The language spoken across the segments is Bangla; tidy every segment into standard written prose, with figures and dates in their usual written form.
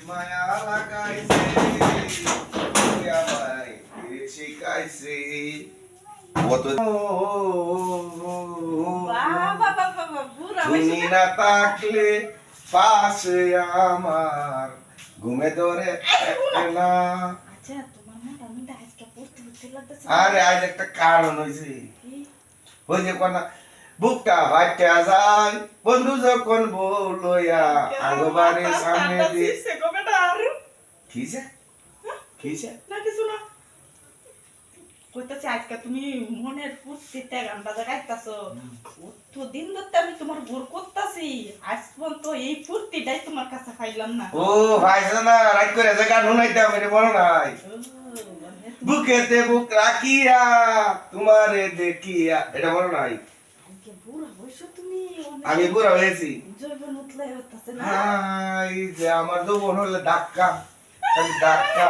মায়া লাগাইছে তুই আমায় শিখাইছে কত তুমি না থাকলে পাশে আমার ঘুমে ধরে না। আরে আজ একটা কারণ হয়েছে ওই যে কোন বুকটা ভাইটা যায় বন্ধু যখন বলয়া আগবারে সামনে দিয়ে কিসে কিসে না কিছু না কইতাছি আজকে তুমি মনের ফুর্তিতে গান বাজা গাইতাছো তো দিন ধরে আমি তোমার গোর করতাছি আজ পর্যন্ত এই ফুর্তিটাই তোমার কাছে পাইলাম না। ও ভাইছে না রাইট করে যে গান শুনাইতে আমি মনে নাই বুকেতে বুক রাখিয়া তোমারে দেখিয়া এটা মনে নাই। বুড়া হইছো তুমি আমি বুড়া হয়েছি জয়বন উঠলে হতাছে না এই যে আমার তো মনে হলো ধাক্কা খালি ধাক্কা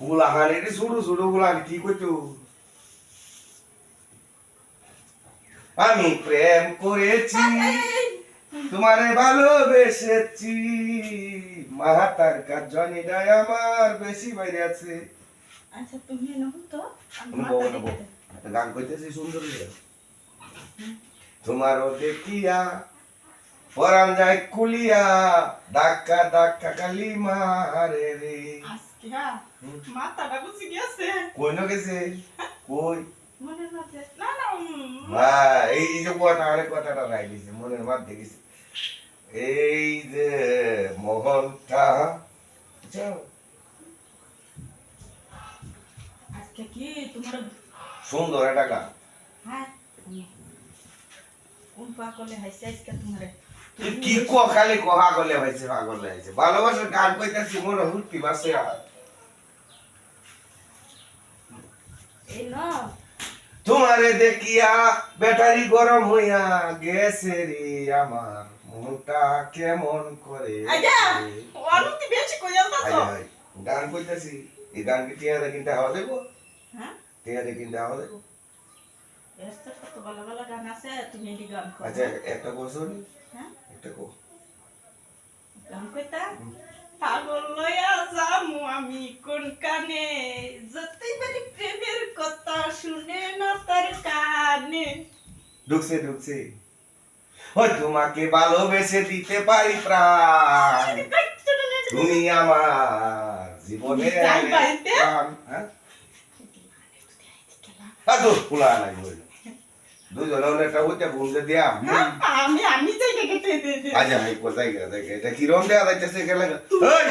গুলা হানি রে ছোট ছোট গুলা কি কইতো আমি প্রেম করেছি তোমারে ভালোবেসেছি মাহাতার কাজ জনিটাই আমার বেশি বাইরে আছে। আচ্ছা তুমি না তো গান কইতেছি সুন্দর তোমারও দেখিয়া পরান যায় কুলিয়া ধাক্কা ধাক্কা কালি মারে রে আজকে মাথাটা বুঝি গেছে কই না গেছে কই মনের মাঝে না না হ্যাঁ এই যে কথাটা রাই দিছে মনের মধ্যে গেছে এই যে মোহনটা আজকে কি তোমার সুন্দর একটা গান হ্যাঁ কোন পাগলে হাইছে আজকে তোমারে কি কো খালি কোহা গলে হইছে পাগলে হইছে ভালোবাসার গান কইতাছি মনে হুটকি বাসে আর এই না তোমারে দেখিয়া ব্যাটারি গরম হইয়া গেছে রে আমার মনটা কেমন করে আজা অনুতি বেশি কইয়াল তো গান কইতাছি এই গান কি টিয়ারে কিনতে হওয়া দেবো হ্যাঁ টিয়ারে কিনতে হওয়া দেবো এসতে কত ভালো ভালো গান আছে তুমি এই গান করো আচ্ছা একটা বছর হ্যাঁ একটা কো গান কইতা পাগল লয়া যামু আমি কোন কানে যতই বলি প্রেমের কথা শুনে না তার কানে ঢুকছে ঢুকছে ওই তোমাকে ভালোবেসে দিতে পারি প্রাণ তুমি আমার জীবনে প্রাণ হ্যাঁ তো পুলা নাই বল দুজনে একটা হইতে ঘুমতে দিয়া আমি যাই কেটে দে আচ্ছা এই কোথায় গেছে এটা কি রং দেয়া যাইতেছে গেলে ওই